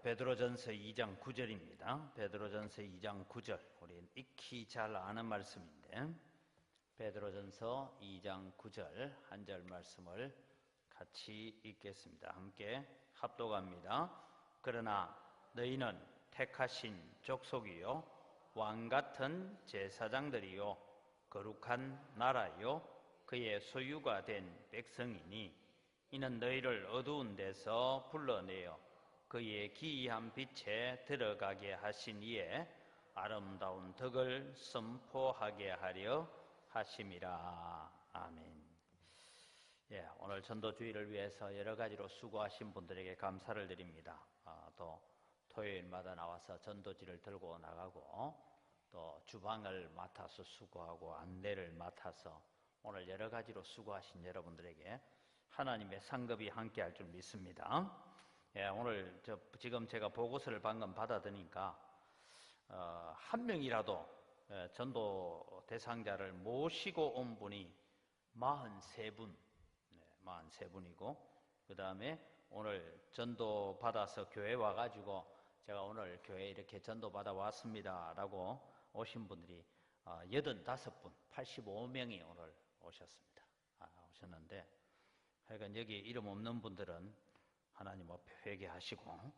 베드로전서 2장 9절입니다. 베드로전서 2장 9절. 우리 익히 잘 아는 말씀인데 베드로전서 2장 9절 한 절 말씀을 같이 읽겠습니다. 함께 합독합니다. 그러나 너희는 택하신 족속이요 왕같은 제사장들이요 거룩한 나라요 그의 소유가 된 백성이니 이는 너희를 어두운 데서 불러내어 그의 기이한 빛에 들어가게 하신 이에 아름다운 덕을 선포하게 하려 하심이라. 아멘. 오늘 전도주의를 위해서 여러 가지로 수고하신 분들에게 감사를 드립니다. 또 토요일마다 나와서 전도지를 들고 나가고 또 주방을 맡아서 수고하고 안내를 맡아서 오늘 여러 가지로 수고하신 여러분들에게 하나님의 상급이 함께할 줄 믿습니다. 오늘 지금 제가 보고서를 방금 받아드니까 한 명이라도 전도 대상자를 모시고 온 분이 43분, 43분이고 그 다음에 오늘 전도 받아서 교회 와가지고 제가 오늘 교회 이렇게 전도 받아 왔습니다 라고 오신 분들이 85분, 85명이 오늘 오셨습니다. 오셨는데 하여간 여기 이름 없는 분들은 하나님 앞에 회개하시고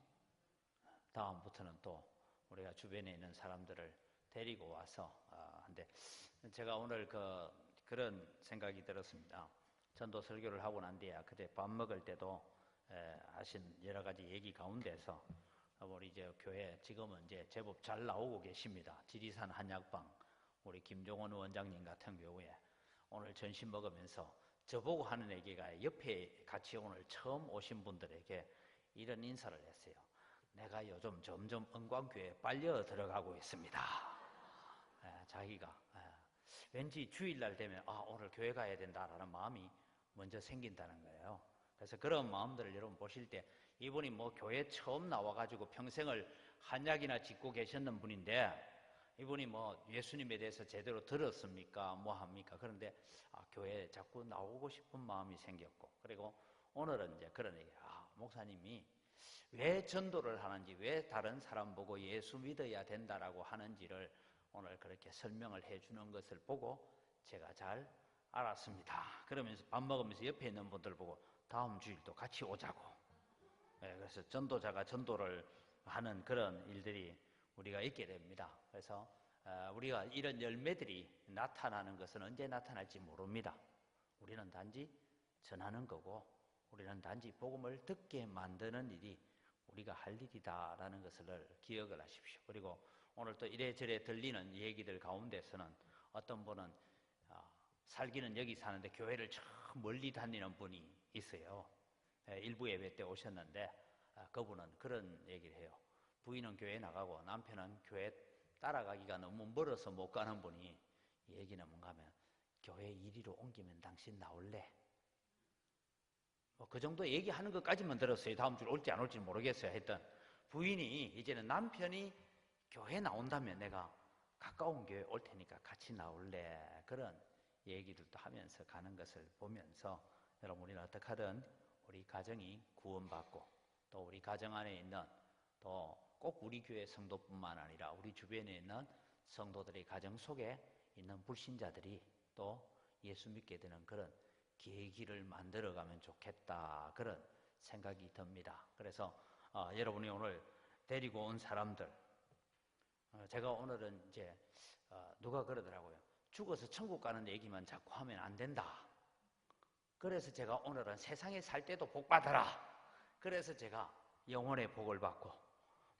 다음부터는 또 우리가 주변에 있는 사람들을 데리고 와서 근데 제가 오늘 그런 생각이 들었습니다. 전도 설교를 하고 난 뒤에 그때 밥 먹을 때도 하신 여러 가지 얘기 가운데서 우리 이제 교회 지금은 이제 제법 잘 나오고 계십니다. 지리산 한약방 우리 김종원 원장님 같은 경우에 오늘 점심 먹으면서 저보고 하는 얘기가 옆에 같이 오늘 처음 오신 분들에게 이런 인사를 했어요. 내가 요즘 점점 은광교회에 빨려 들어가고 있습니다. 자기가 왠지 주일날 되면 오늘 교회 가야 된다라는 마음이 먼저 생긴다는 거예요. 그래서 그런 마음들을 여러분 보실 때 이분이 뭐 교회 처음 나와가지고 평생을 한약이나 짓고 계셨는 분인데 이분이 뭐 예수님에 대해서 제대로 들었습니까? 뭐 합니까? 그런데 교회에 자꾸 나오고 싶은 마음이 생겼고 그리고 오늘은 이제 그런 얘기 목사님이 왜 전도를 하는지 왜 다른 사람 보고 예수 믿어야 된다라고 하는지를 오늘 그렇게 설명을 해주는 것을 보고 제가 잘 알았습니다. 그러면서 밥 먹으면서 옆에 있는 분들 보고 다음 주일도 같이 오자고 그래서 전도자가 전도를 하는 그런 일들이 우리가 있게 됩니다. 그래서 우리가 이런 열매들이 나타나는 것은 언제 나타날지 모릅니다. 우리는 단지 전하는 거고 우리는 단지 복음을 듣게 만드는 일이 우리가 할 일이다라는 것을 기억을 하십시오. 그리고 오늘 또 이래저래 들리는 얘기들 가운데서는 어떤 분은 살기는 여기 사는데 교회를 저 멀리 다니는 분이 있어요. 일부 예배 때 오셨는데 그분은 그런 얘기를 해요. 부인은 교회 나가고 남편은 교회 따라가기가 너무 멀어서 못 가는 분이 얘기는 뭔가 하면 교회 이리로 옮기면 당신 나올래? 뭐 그 정도 얘기하는 것까지만 들었어요. 다음 주 올지 안 올지 모르겠어요. 했던 부인이 이제는 남편이 교회 나온다면 내가 가까운 교회 올 테니까 같이 나올래? 그런 얘기들도 하면서 가는 것을 보면서 여러분 우리는 어떻게 하든 우리 가정이 구원받고 또 우리 가정 안에 있는 또 꼭 우리 교회 성도뿐만 아니라 우리 주변에 있는 성도들의 가정 속에 있는 불신자들이 또 예수 믿게 되는 그런 계기를 만들어가면 좋겠다 그런 생각이 듭니다. 그래서 여러분이 오늘 데리고 온 사람들 제가 오늘은 이제 누가 그러더라고요. 죽어서 천국 가는 얘기만 자꾸 하면 안 된다. 그래서 제가 오늘은 세상에 살 때도 복 받아라. 그래서 제가 영혼의 복을 받고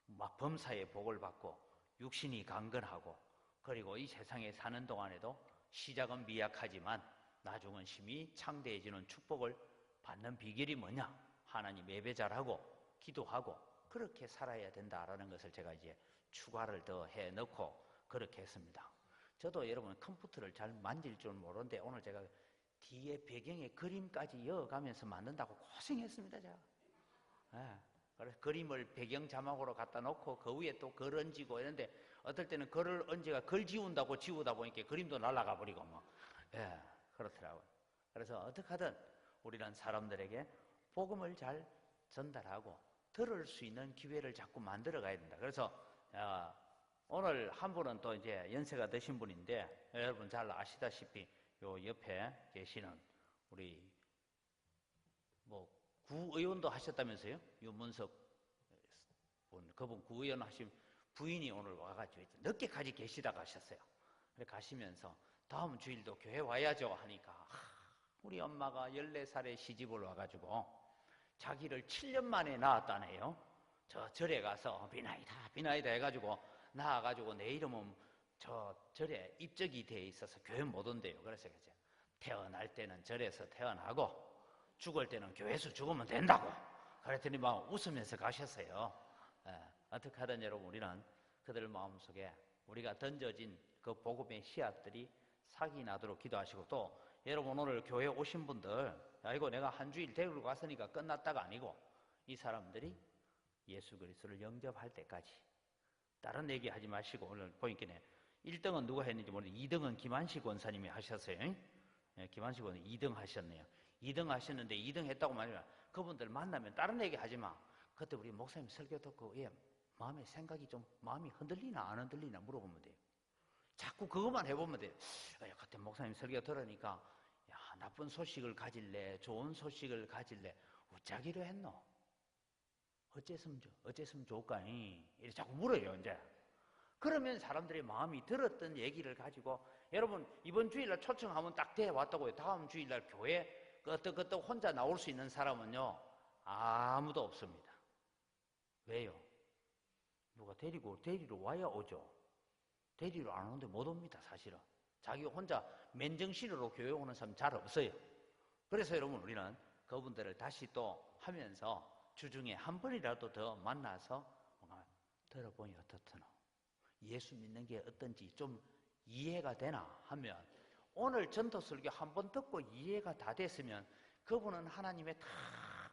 막 범사의 복을 받고 육신이 강건하고 그리고 이 세상에 사는 동안에도 시작은 미약하지만 나중은 심히 창대해지는 축복을 받는 비결이 뭐냐? 하나님 예배 잘하고 기도하고 그렇게 살아야 된다라는 것을 제가 이제 추가를 더 해놓고 그렇게 했습니다. 저도 여러분 컴퓨터를 잘 만질 줄 모르는데 오늘 제가 뒤에 배경에 그림까지 이어가면서 만든다고 고생했습니다. 제가. 그래서 그림을 배경 자막으로 갖다 놓고 그 위에 또 글 얹고 이런데 어떨 때는 글을 얹어가 글 지운다고 지우다 보니까 그림도 날아가 버리고 그렇더라고요. 그래서 어떻게 하든 우리는 사람들에게 복음을 잘 전달하고 들을 수 있는 기회를 자꾸 만들어 가야 된다. 그래서 오늘 한 분은 또 이제 연세가 드신 분인데 여러분 잘 아시다시피 요 옆에 계시는 우리 뭐 구의원도 하셨다면서요? 유문석 분, 그분 구의원 하신 부인이 오늘 와가지고 늦게까지 계시다가 가셨어요. 그래 가시면서 다음 주일도 교회 와야죠 하니까 우리 엄마가 14살에 시집을 와가지고 자기를 7년 만에 낳았다네요. 저 절에 가서 비나이다 해가지고 낳아가지고 내 이름은 저 절에 입적이 돼 있어서 교회 못 온대요. 그래서 태어날 때는 절에서 태어나고 죽을 때는 교회에서 죽으면 된다고 그랬더니 막 웃으면서 가셨어요. 어떻게 하든 여러분 우리는 그들 마음속에 우리가 던져진 그 복음의 씨앗들이 싹이 나도록 기도하시고, 또 여러분 오늘 교회 오신 분들 아이고 내가 한 주일 데리고 갔으니까 끝났다가 아니고 이 사람들이 예수 그리스도를 영접할 때까지 다른 얘기 하지 마시고, 오늘 보니까 1등은 누가 했는지 모르는데 2등은 김한식 원사님이 하셨어요. 김한식 원사님 2등 하셨네요. 2등 하셨는데 2등 했다고 말이야. 그분들 만나면 다른 얘기 하지 마. 그때 우리 목사님 설교 듣고 마음에 생각이 좀 마음이 흔들리나 안 흔들리나 물어보면 돼요. 자꾸 그것만 해보면 돼요. 그때 목사님 설교 들으니까 나쁜 소식을 가질래 좋은 소식을 가질래 어쩌기로 했노? 어째서면 좋을까니? 이렇게 자꾸 물어요. 이제 그러면 사람들의 마음이 들었던 얘기를 가지고, 여러분 이번 주일날 초청하면 딱 돼 왔다고요. 다음 주일날 교회 그때 혼자 나올 수 있는 사람은요 아무도 없습니다. 왜요? 누가 데리러 와야 오죠. 데리러 안 오는데 못 옵니다. 사실은 자기 혼자 맨정신으로 교회 오는 사람 잘 없어요. 그래서 여러분 우리는 그분들을 다시 또 하면서 주중에 한 번이라도 더 만나서 뭔가 들어보니 어떻더노? 예수 믿는 게 어떤지 좀 이해가 되나 하면, 오늘 전도 설교 한 번 듣고 이해가 다 됐으면 그분은 하나님의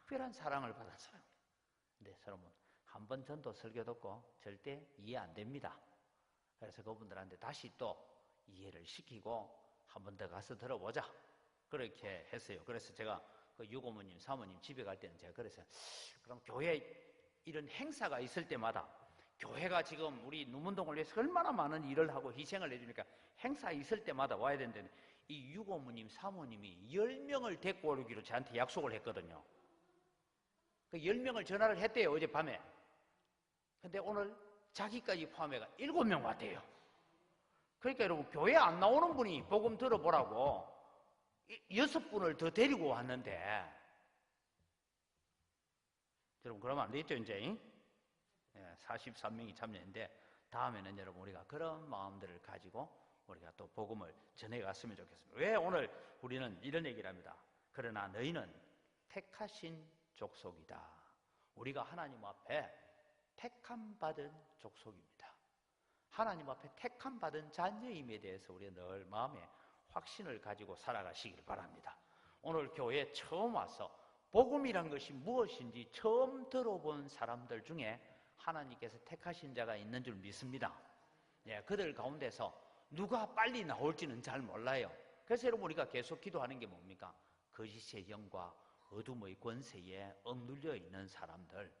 특별한 사랑을 받은 사람이에요. 근데 여러분 한 번 전도 설교 듣고 절대 이해 안 됩니다. 그래서 그분들한테 다시 또 이해를 시키고 한 번 더 가서 들어보자 그렇게 했어요. 그래서 제가 그 유고모님 사모님 집에 갈 때는 제가 그래서 그럼 교회 이런 행사가 있을 때마다, 교회가 지금 우리 누문동을 위해서 얼마나 많은 일을 하고 희생을 해주니까 행사 있을 때마다 와야 되는데, 이 유고모님 사모님이 10명을 데리고 오기로 저한테 약속을 했거든요. 그 10명을 전화를 했대요 어젯밤에. 근데 오늘 자기까지 포함해가 7명 왔대요. 그러니까 여러분 교회 안 나오는 분이 복음 들어보라고 6분을 더 데리고 왔는데, 여러분 그러면 안 되겠죠 이제? 43명이 참여했는데 다음에는 여러분 우리가 그런 마음들을 가지고 우리가 또 복음을 전해갔으면 좋겠습니다. 왜 오늘 우리는 이런 얘기를 합니다. 그러나 너희는 택하신 족속이다. 우리가 하나님 앞에 택함받은 족속입니다. 하나님 앞에 택함받은 자녀임에 대해서 우리가 늘 마음에 확신을 가지고 살아가시길 바랍니다. 오늘 교회에 처음 와서 복음이란 것이 무엇인지 처음 들어본 사람들 중에 하나님께서 택하신 자가 있는 줄 믿습니다. 그들 가운데서 누가 빨리 나올지는 잘 몰라요. 그래서 여러분 우리가 계속 기도하는 게 뭡니까? 거짓의 영과 어둠의 권세에 억눌려 있는 사람들,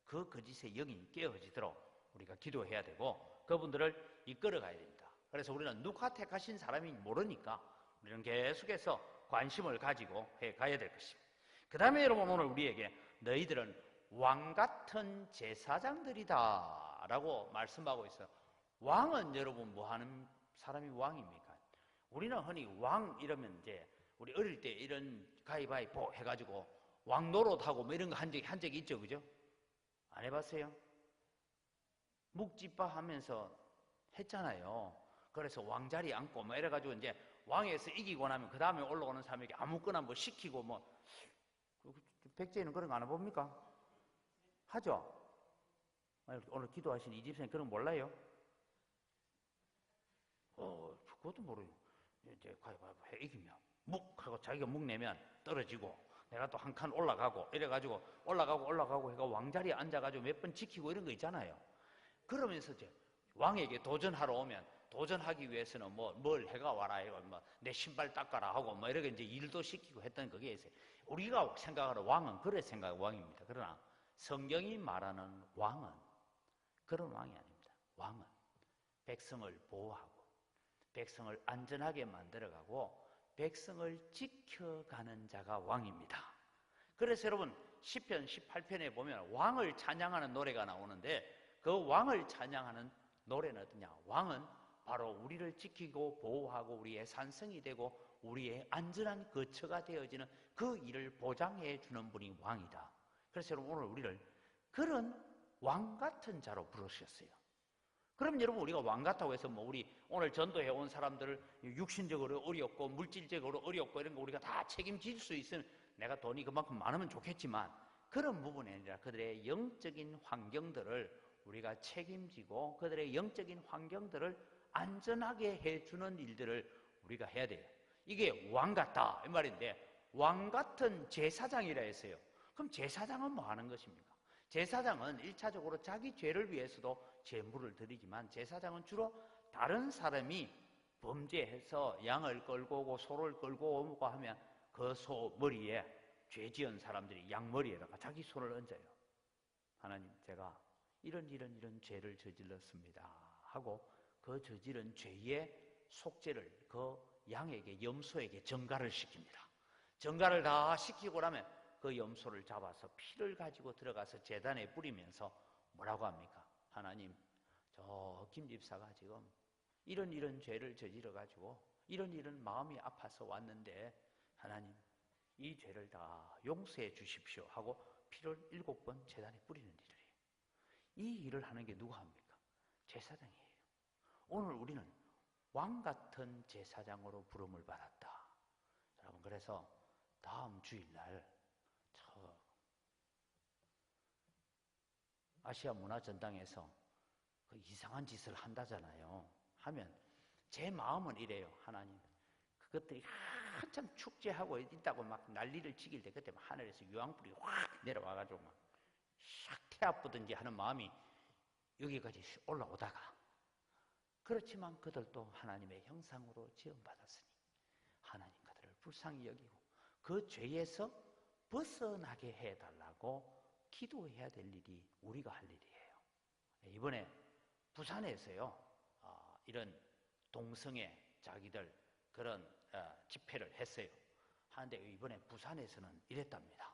그 거짓의 영이 깨어지도록 우리가 기도해야 되고 그분들을 이끌어 가야 됩니다. 그래서 우리는 누가 택하신 사람이 모르니까 우리는 계속해서 관심을 가지고 해 가야 될 것입니다. 그 다음에 여러분 오늘 우리에게 너희들은 왕같은 제사장들이다 라고 말씀하고 있어요. 왕은 여러분 뭐 하는 사람이 왕입니까? 우리는 흔히 왕 이러면 이제 우리 어릴 때 이런 가위바위보 해가지고 왕 노릇하고 뭐 이런 거 한 적이 있죠, 그죠? 안 해봤어요? 묵집바 하면서 했잖아요. 그래서 왕자리 앉고 뭐 이래가지고 이제 왕에서 이기고 나면 그 다음에 올라오는 사람에게 아무거나 뭐 시키고 뭐, 백제는 그런 거 안 해봅니까? 하죠? 오늘 기도하신 이 집사님 그런 거 몰라요? 그것도 모르요. 이제 가위바위보 해 이기면 묵 하고 자기가 묵 내면 떨어지고 내가 또 한 칸 올라가고 이래가지고 올라가고 해가 왕자리에 앉아가지고 몇 번 지키고 이런 거 있잖아요. 그러면서 이제 왕에게 도전하러 오면 도전하기 위해서는 뭘 해가 와라 해가 내 신발 닦아라 하고 이렇게 이제 일도 시키고 했던 그게 있어요. 우리가 생각하는 왕은 그래 생각 왕입니다. 그러나 성경이 말하는 왕은 그런 왕이 아닙니다. 왕은 백성을 보호하고 백성을 안전하게 만들어가고 백성을 지켜가는 자가 왕입니다. 그래서 여러분 시편 18편에 보면 왕을 찬양하는 노래가 나오는데 그 왕을 찬양하는 노래는 어떠냐? 왕은 바로 우리를 지키고 보호하고 우리의 산성이 되고 우리의 안전한 거처가 되어지는 그 일을 보장해 주는 분이 왕이다. 그래서 여러분 오늘 우리를 그런 왕 같은 자로 부르셨어요. 그럼 여러분 우리가 왕 같다고 해서 뭐 우리 오늘 전도해 온 사람들을 육신적으로 어렵고 물질적으로 어렵고 이런 거 우리가 다 책임질 수 있으면 내가 돈이 그만큼 많으면 좋겠지만 그런 부분이 아니라 그들의 영적인 환경들을 우리가 책임지고 그들의 영적인 환경들을 안전하게 해주는 일들을 우리가 해야 돼요. 이게 왕 같다 이 말인데 왕 같은 제사장이라 했어요. 그럼 제사장은 뭐 하는 것입니까? 제사장은 1차적으로 자기 죄를 위해서도 제물을 드리지만 제사장은 주로 다른 사람이 범죄해서 양을 끌고 오고 소를 끌고 오고 하면 그 소 머리에 죄 지은 사람들이 양 머리에다가 자기 손을 얹어요. 하나님 제가 이런 죄를 저질렀습니다 하고 그 저지른 죄의 속죄를 그 양에게 염소에게 전가를 시킵니다. 전가를 다 시키고 나면 그 염소를 잡아서 피를 가지고 들어가서 제단에 뿌리면서 뭐라고 합니까? 하나님 저 김 집사가 지금 이런 죄를 저질러 가지고 이런 마음이 아파서 왔는데 하나님 이 죄를 다 용서해 주십시오 하고 피를 7번 제단에 뿌리는 일이에요. 이 일을 하는 게 누가 합니까? 제사장이에요. 오늘 우리는 왕 같은 제사장으로 부름을 받았다. 여러분 그래서 다음 주일날 저 아시아 문화전당에서 그 이상한 짓을 한다잖아요. 하면 제 마음은 이래요. 하나님 그것들이 한참 축제하고 있다고 막 난리를 치길 때 그때 하늘에서 유황불이 확 내려와가지고 막 샥 태아쁘든지 하는 마음이 여기까지 올라오다가 그렇지만 그들도 하나님의 형상으로 지음받았으니 하나님 그들을 불쌍히 여기고 그 죄에서 벗어나게 해달라고 기도해야 될 일이 우리가 할 일이에요. 이번에 부산에서요 이런 동성애 자기들 그런 집회를 했어요. 하는데 이번에 부산에서는 이랬답니다.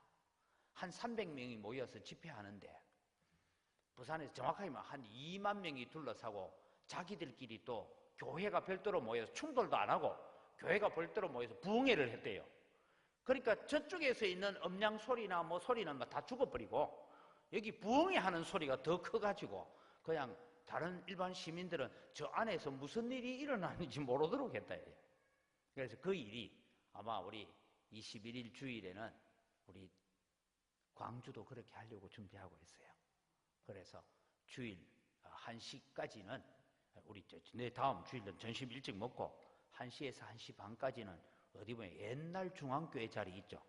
한 300명이 모여서 집회하는데 부산에서 정확하게 말하면 한 2만 명이 둘러싸고 자기들끼리 또 교회가 별도로 모여서 충돌도 안 하고 교회가 별도로 모여서 부흥회를 했대요. 그러니까 저쪽에서 있는 음량 소리나 뭐 소리는 다 죽어버리고 여기 부흥회 하는 소리가 더 커가지고 그냥 다른 일반 시민들은 저 안에서 무슨 일이 일어나는지 모르도록 했다. 그래서 그 일이 아마 우리 21일 주일에는 우리 광주도 그렇게 하려고 준비하고 있어요. 그래서 주일 1시까지는 우리 내 다음 주일은 점심 일찍 먹고 1시에서 1시 반까지는 어디 보면 옛날 중앙교회 자리 있죠.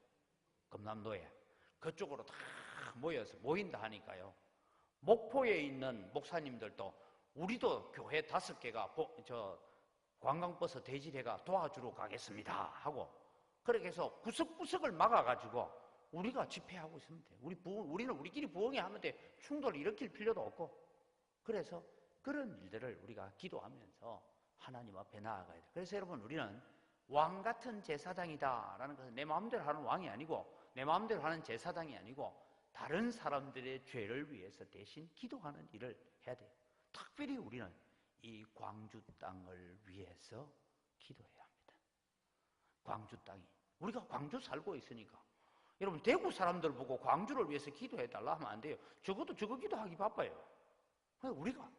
금남도에 그쪽으로 다 모여서 모인다 하니까요. 목포에 있는 목사님들도 우리도 교회 5개가 저 관광버스 대질해가 도와주러 가겠습니다 하고 그렇게 해서 구석구석을 막아가지고 우리가 집회하고 있으면 돼요. 우리는 우리끼리 부흥회 하면 돼. 충돌을 일으킬 필요도 없고. 그래서 그런 일들을 우리가 기도하면서 하나님 앞에 나아가야 돼요. 그래서 여러분 우리는 왕 같은 제사장이다라는 것은 내 마음대로 하는 왕이 아니고 내 마음대로 하는 제사장이 아니고 다른 사람들의 죄를 위해서 대신 기도하는 일을 해야 돼요. 특별히 우리는 이 광주 땅을 위해서 기도해야 합니다. 광주 땅이 우리가 광주 살고 있으니까 여러분 대구 사람들 보고 광주를 위해서 기도해달라 하면 안 돼요. 적어도 저거 기도하기 바빠요. 우리가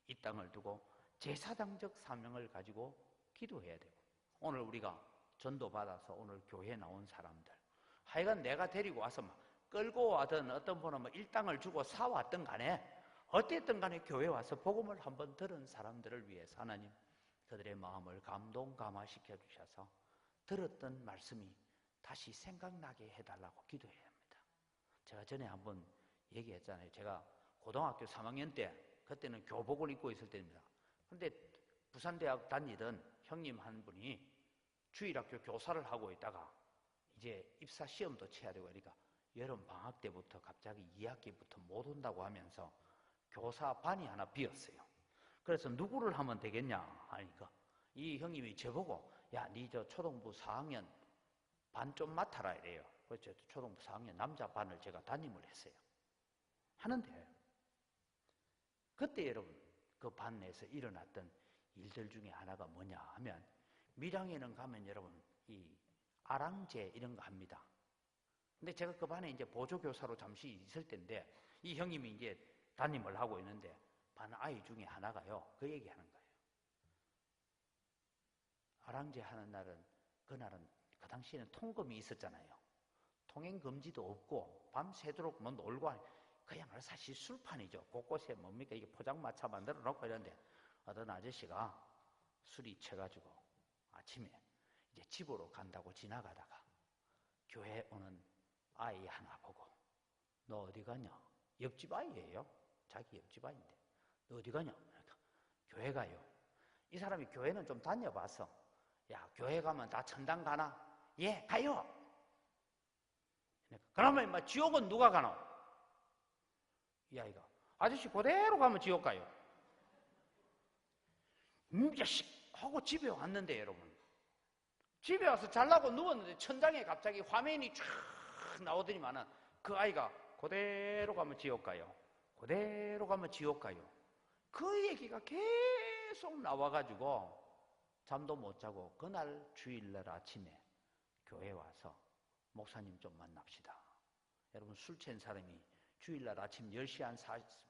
이 땅을 두고 제사장적 사명을 가지고 기도해야 되고 오늘 우리가 전도받아서 오늘 교회에 나온 사람들 하여간 내가 데리고 와서 막 끌고 와든 어떤 분은 뭐 일당을 주고 사왔든 간에 어땠든 간에 교회에 와서 복음을 한번 들은 사람들을 위해서 하나님 그들의 마음을 감화시켜 주셔서 들었던 말씀이 다시 생각나게 해달라고 기도해야 합니다. 제가 전에 한번 얘기했잖아요. 제가 고등학교 3학년 때 그때는 교복을 입고 있을 때입니다. 그런데 부산대학 다니던 형님 한 분이 주일학교 교사를 하고 있다가 이제 입사 시험도 쳐야 되고 그러니까 여름 방학 때부터 갑자기 2학기부터 못 온다고 하면서 교사 반이 하나 비었어요. 그래서 누구를 하면 되겠냐 하니까 이 형님이 저보고 야, 니 저 초등부 4학년 반 좀 맡아라 이래요. 그래서 초등부 4학년 남자 반을 제가 담임을 했어요. 하는데 그때 여러분 그 반 내에서 일어났던 일들 중에 하나가 뭐냐 하면 밀양에는 가면 여러분 이 아랑제 이런 거 합니다. 근데 제가 그 반에 이제 보조교사로 잠시 있을 때인데 이 형님이 이제 담임을 하고 있는데 반 아이 중에 하나가요 그 얘기하는 거예요. 아랑제 하는 날은 그날은 그 당시에는 통금이 있었잖아요. 통행 금지도 없고 밤새도록 뭐 놀고 그야말로 사실 술판이죠. 곳곳에 뭡니까 이게 포장마차 만들어 놓고 이런데 어떤 아저씨가 술이 채가지고 아침에 이제 집으로 간다고 지나가다가 교회 오는 아이 하나 보고 너 어디 가냐? 옆집 아이예요. 자기 옆집 아이인데 너 어디 가냐? 그러니까 교회 가요. 이 사람이 교회는 좀 다녀봤어. 야, 교회 가면 다 천당 가나? 예, 가요. 그러면 막 지옥은 누가 가노? 이 아이가 아저씨 그대로 가면 지옥 가요. 자식 하고 집에 왔는데 여러분 집에 와서 잘라고 누웠는데 천장에 갑자기 화면이 쫙 나오더니만은 그 아이가 그대로 가면 지옥 가요. 그대로 가면 지옥 가요. 그 얘기가 계속 나와가지고 잠도 못 자고 그날 주일날 아침에 교회 와서 목사님 좀 만납시다. 여러분 술 취한 사람이 주일날 아침 10시 한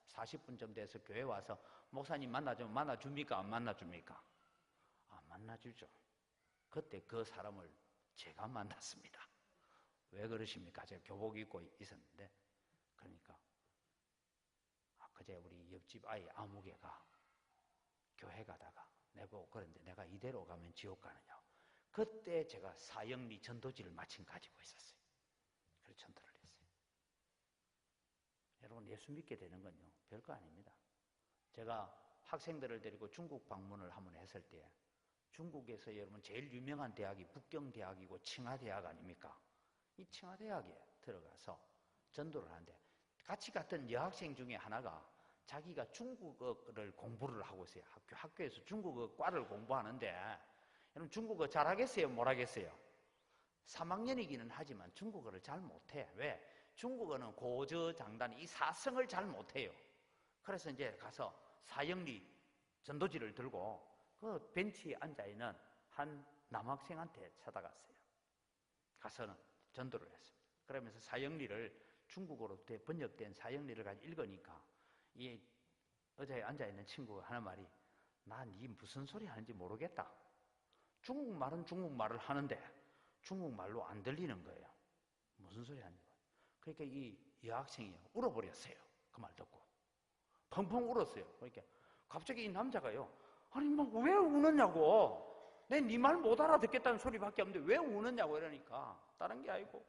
40분쯤 돼서 교회 와서 목사님 만나주면 만나줍니까? 안 만나줍니까? 안 만나주죠. 그때 그 사람을 제가 만났습니다. 왜 그러십니까? 제가 교복 입고 있었는데 그러니까 그제 우리 옆집 아이 아무개가 교회 가다가 내보고 그런데 내가 이대로 가면 지옥 가느냐. 그때 제가 사형리 전도지를 마침 가지고 있었어요. 그래서 전도를 했어요. 여러분 예수 믿게 되는 건요 별거 아닙니다. 제가 학생들을 데리고 중국 방문을 한번 했을 때 중국에서 여러분 제일 유명한 대학이 북경대학이고 칭화대학 아닙니까? 이 칭화대학에 들어가서 전도를 하는데 같이 갔던 여학생 중에 하나가 자기가 중국어를 공부를 하고 있어요. 학교에서 중국어 과를 공부하는데 여러분 중국어 잘하겠어요? 못하겠어요? 3학년이기는 하지만 중국어를 잘 못해. 왜? 중국어는 고저장단 이 사성을 잘 못해요. 그래서 이제 가서 사형리 전도지를 들고 그 벤치에 앉아있는 한 남학생한테 찾아갔어요. 가서는 전도를 했습니다. 그러면서 사형리를 중국어로 번역된 사형리를 가지고 읽으니까 이 의자에 앉아있는 친구가 하는 말이 난 이 무슨 소리 하는지 모르겠다. 중국말은 중국말을 하는데 중국말로 안 들리는 거예요. 무슨 소리 하는지. 그러니까 이 여학생이 울어버렸어요. 그 말 듣고. 펑펑 울었어요. 그러니까 갑자기 이 남자가요. 아니 막 왜 우느냐고. 내 네 말 못 알아듣겠다는 소리밖에 없는데 왜 우느냐고 이러니까 다른 게 아니고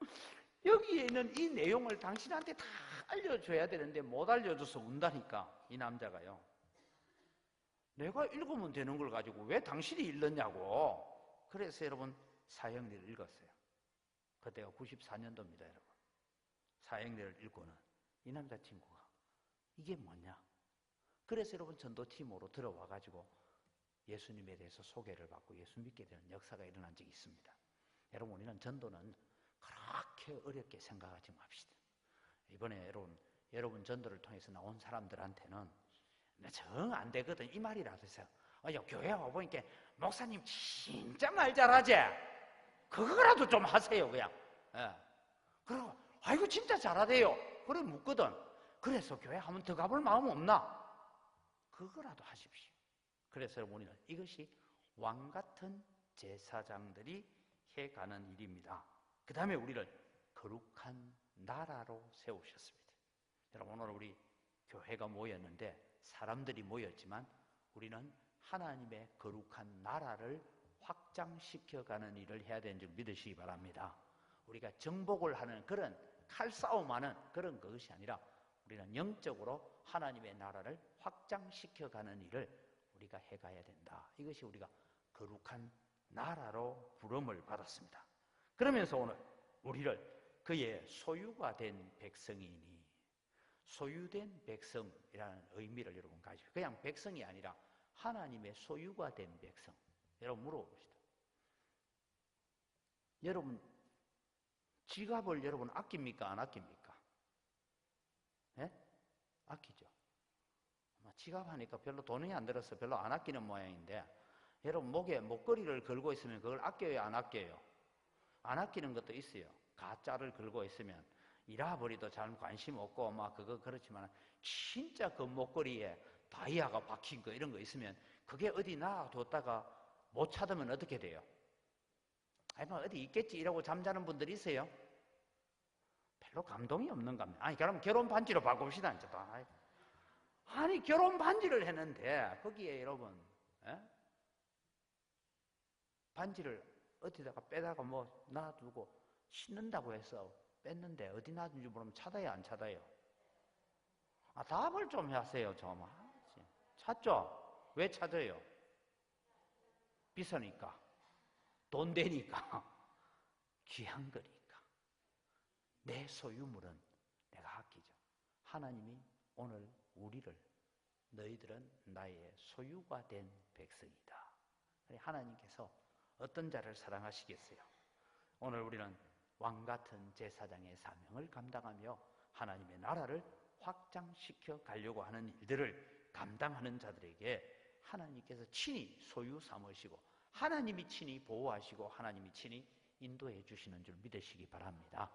여기에 있는 이 내용을 당신한테 다 알려줘야 되는데 못 알려줘서 운다니까 이 남자가요. 내가 읽으면 되는 걸 가지고 왜 당신이 읽느냐고. 그래서 여러분 사형리를 읽었어요. 그때가 94년도입니다 여러분. 사형리를 읽고는 이 남자친구가 이게 뭐냐. 그래서 여러분 전도팀으로 들어와 가지고 예수님에 대해서 소개를 받고 예수 믿게 되는 역사가 일어난 적이 있습니다. 여러분 우리는 전도는 그렇게 어렵게 생각하지 맙시다. 이번에 여러분 전도를 통해서 나온 사람들한테는 정 안 되거든 이 말이라도 해서 교회 와보니까 목사님 진짜 말 잘하지? 그거라도 좀 하세요 그냥. 예. 그리고 아이고 진짜 잘하대요. 그래 묻거든. 그래서 교회 한번 더 가볼 마음 없나? 그거라도 하십시오. 그래서 우리는 이것이 왕같은 제사장들이 해가는 일입니다. 그 다음에 우리를 거룩한 나라로 세우셨습니다. 여러분 오늘 우리 교회가 모였는데 사람들이 모였지만 우리는 하나님의 거룩한 나라를 확장시켜가는 일을 해야 되는 줄 믿으시기 바랍니다. 우리가 정복을 하는 그런 칼싸움하는 그런 것이 아니라 우리는 영적으로 하나님의 나라를 확장시켜가는 일을 우리가 해가야 된다. 이것이 우리가 거룩한 나라로 부름을 받았습니다. 그러면서 오늘 우리를 그의 소유가 된 백성이니, 소유된 백성이라는 의미를 여러분 가지고, 그냥 백성이 아니라 하나님의 소유가 된 백성. 여러분 물어봅시다. 여러분 지갑을 여러분 아낍니까? 안 아낍니까? 예? 아끼죠. 지갑 하니까 별로 돈이 안 들어서 별로 안 아끼는 모양인데, 여러분 목에 목걸이를 걸고 있으면 그걸 아껴요, 안 아껴요? 안 아끼는 것도 있어요. 가짜를 걸고 있으면 잃어버리도 잘 관심 없고 막 그거 그렇지만, 진짜 그 목걸이에 다이아가 박힌 거 이런 거 있으면 그게 어디 놔뒀다가 못 찾으면 어떻게 돼요? 아니 뭐 어디 있겠지 이러고 잠자는 분들이 있어요. 별로 감동이 없는 겁니다. 아니 그럼 결혼 반지로 바꿉시다. 이제 또. 아니 결혼 반지를 했는데 거기에 여러분 반지를 어디다가 빼다가 뭐 놔두고 신는다고 해서 뺐는데 어디 놔둔지 모르면 찾아요, 안 찾아요? 답을 좀 하세요, 좀. 찾죠? 왜 찾아요? 비싸니까, 돈 되니까, 귀한 거니까. 내 소유물은 내가 아끼죠. 하나님이 오늘 우리를, 너희들은 나의 소유가 된 백성이다. 하나님께서 어떤 자를 사랑하시겠어요? 오늘 우리는 왕같은 제사장의 사명을 감당하며 하나님의 나라를 확장시켜 가려고 하는 일들을 감당하는 자들에게 하나님께서 친히 소유 삼으시고 하나님이 친히 보호하시고 하나님이 친히 인도해 주시는 줄 믿으시기 바랍니다.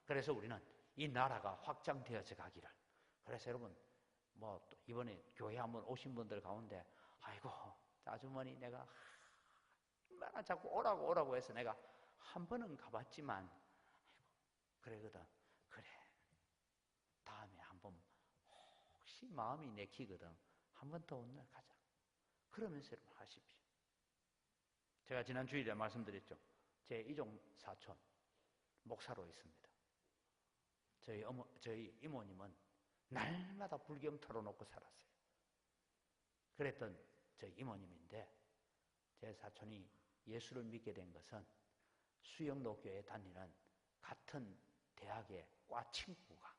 그래서 우리는 이 나라가 확장되어져 가기를. 그래서 여러분 뭐 이번에 교회 한번 오신 분들 가운데 아이고 아주머니 내가 얼마나 자꾸 오라고 해서 내가 한 번은 가봤지만 그러거든. 그래 다음에 한번 혹시 마음이 내키거든 한 번 더 오늘 가자. 그러면서 여러분 하십시오. 제가 지난 주일에 말씀드렸죠. 제 이종 사촌 목사로 있습니다. 저희 이모님은 날마다 불경 털어놓고 살았어요. 그랬던 저희 이모님인데 제 사촌이 예수를 믿게 된 것은 수영로교에 다니는 같은 대학의 과 친구가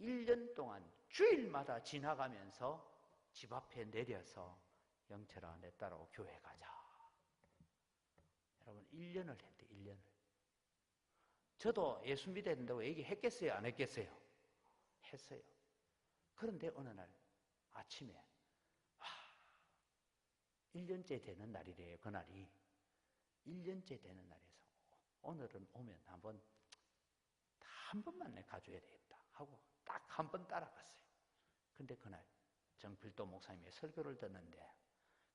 1년 동안 주일마다 지나가면서 집 앞에 내려서 영철아 내 따라오 교회 가자. 여러분 1년을 했대. 1년을. 저도 예수 믿어야 된다고 얘기했겠어요? 안 했겠어요? 했어요. 그런데 어느 날 아침에 1년째 되는 날이래요. 그날이 1년째 되는 날에서 오늘은 오면 한 번만 내 가줘야 되겠다 하고 딱 한 번 따라갔어요. 근데 그날 정필도 목사님의 설교를 듣는데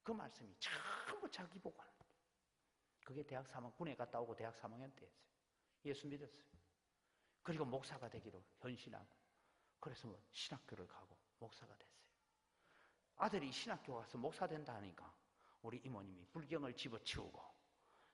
그 말씀이 전부 자기 보고 하는 거예요. 그게 대학 3학년, 군에 갔다 오고 대학 3학년 때였어요. 예수 믿었어요. 그리고 목사가 되기로 헌신하고 그래서 뭐 신학교를 가고 목사가 됐어요. 아들이 신학교 가서 목사 된다 하니까 우리 이모님이 불경을 집어치우고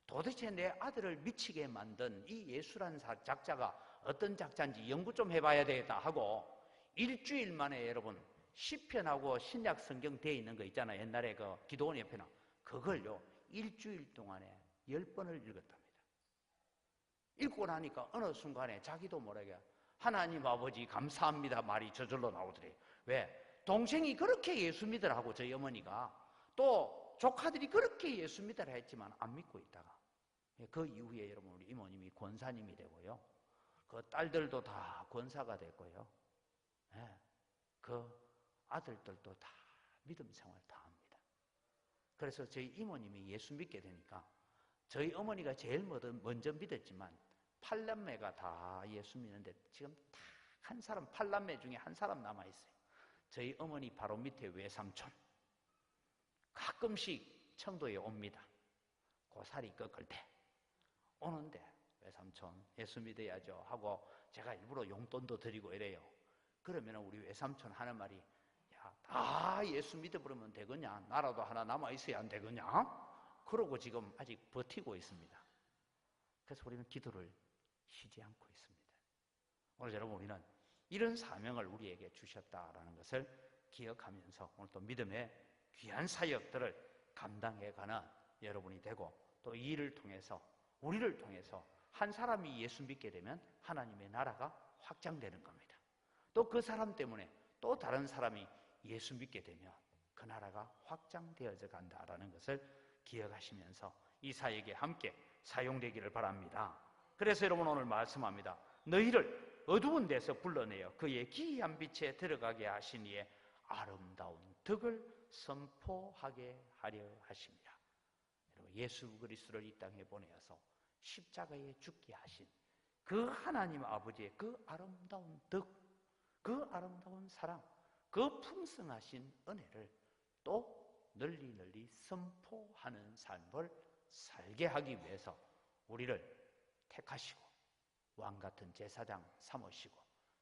도대체 내 아들을 미치게 만든 이 예수라는 작자가 어떤 작자인지 연구 좀 해봐야 되겠다 하고 일주일 만에 여러분 시편하고 신약 성경 되어 있는 거 있잖아요. 옛날에 그 기도원 옆에는 그걸요 일주일 동안에 10번을 읽었답니다. 읽고 나니까 어느 순간에 자기도 모르게 하나님 아버지 감사합니다 말이 저절로 나오더래요. 왜? 동생이 그렇게 예수 믿으라고 저희 어머니가 또 조카들이 그렇게 예수 믿으라 했지만 안 믿고 있다가 그 이후에 여러분 우리 이모님이 권사님이 되고요. 그 딸들도 다 권사가 됐고요. 그 아들들도 다 믿음 생활 다 합니다. 그래서 저희 이모님이 예수 믿게 되니까 저희 어머니가 제일 먼저 믿었지만 8남매가 다 예수 믿는데 지금 딱 한 사람 8남매 중에 한 사람 남아있어요. 저희 어머니 바로 밑에 외삼촌 가끔씩 청도에 옵니다. 고사리 꺾을 때 오는데 외삼촌 예수 믿어야죠 하고 제가 일부러 용돈도 드리고 이래요. 그러면 우리 외삼촌 하는 말이 야, 다 예수 믿어버리면 되겠냐? 나라도 하나 남아있어야 안 되겠냐? 그러고 지금 아직 버티고 있습니다. 그래서 우리는 기도를 쉬지 않고 있습니다. 오늘 여러분 우리는 이런 사명을 우리에게 주셨다라는 것을 기억하면서 오늘 또 믿음의 귀한 사역들을 감당해가는 여러분이 되고 또 이 일을 통해서 우리를 통해서 한 사람이 예수 믿게 되면 하나님의 나라가 확장되는 겁니다. 또 그 사람 때문에 또 다른 사람이 예수 믿게 되면 그 나라가 확장되어져 간다라는 것을 기억하시면서 이 사역에 함께 사용되기를 바랍니다. 그래서 여러분 오늘 말씀합니다. 너희를 어두운 데서 불러내어 그의 기이한 빛에 들어가게 하신 이의 아름다운 덕을 선포하게 하려 하십니다. 여러분, 예수 그리스도를 이 땅에 보내어서 십자가에 죽게 하신 그 하나님 아버지의 그 아름다운 덕, 그 아름다운 사랑, 그 풍성하신 은혜를 또 널리 선포하는 삶을 살게 하기 위해서 우리를 택하시고 왕같은 제사장 삼으시고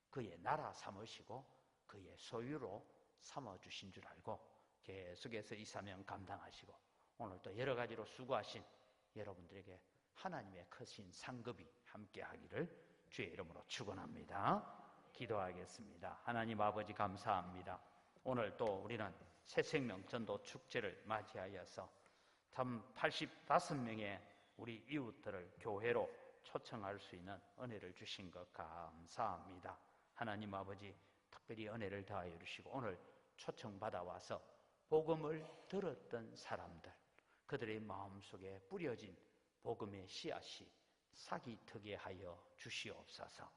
그의 나라 삼으시고 그의 소유로 삼아주신 줄 알고 계속해서 이 사명 감당하시고 오늘 또 여러 가지로 수고하신 여러분들에게 하나님의 크신 상급이 함께하기를 주의 이름으로 축원합니다. 기도하겠습니다. 하나님 아버지 감사합니다. 오늘 또 우리는 새생명 전도 축제를 맞이하여서 참 85명의 우리 이웃들을 교회로 초청할 수 있는 은혜를 주신 것 감사합니다. 하나님 아버지 특별히 은혜를 더하여 주시고 오늘 초청받아와서 복음을 들었던 사람들, 그들의 마음속에 뿌려진 복음의 씨앗이 싹이 트게 하여 주시옵소서.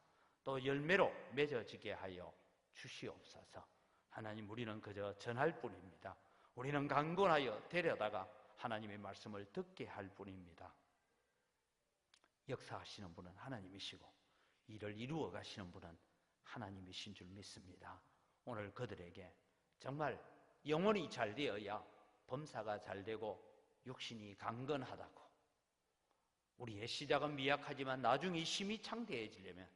또 열매로 맺어지게 하여 주시옵소서. 하나님, 우리는 그저 전할 뿐입니다. 우리는 강권하여 데려다가 하나님의 말씀을 듣게 할 뿐입니다. 역사하시는 분은 하나님이시고 이를 이루어 가시는 분은 하나님이신 줄 믿습니다. 오늘 그들에게 정말 영혼이 잘 되어야 범사가 잘 되고 육신이 강건하다고, 우리의 시작은 미약하지만 나중에 힘이 창대해지려면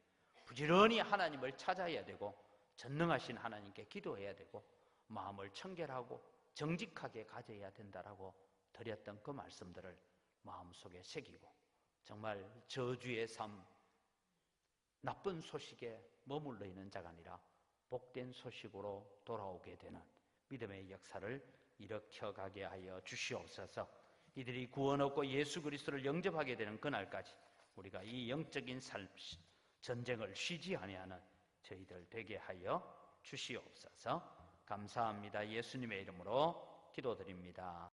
부지런히 하나님을 찾아야 되고 전능하신 하나님께 기도해야 되고 마음을 청결하고 정직하게 가져야 된다라고 드렸던 그 말씀들을 마음속에 새기고 정말 저주의 삶, 나쁜 소식에 머물러 있는 자가 아니라 복된 소식으로 돌아오게 되는 믿음의 역사를 일으켜가게 하여 주시옵소서. 이들이 구원 얻고 예수 그리스도를 영접하게 되는 그날까지 우리가 이 영적인 삶, 전쟁을 쉬지 아니하는 저희들 되게 하여 주시옵소서. 감사합니다. 예수님의 이름으로 기도드립니다.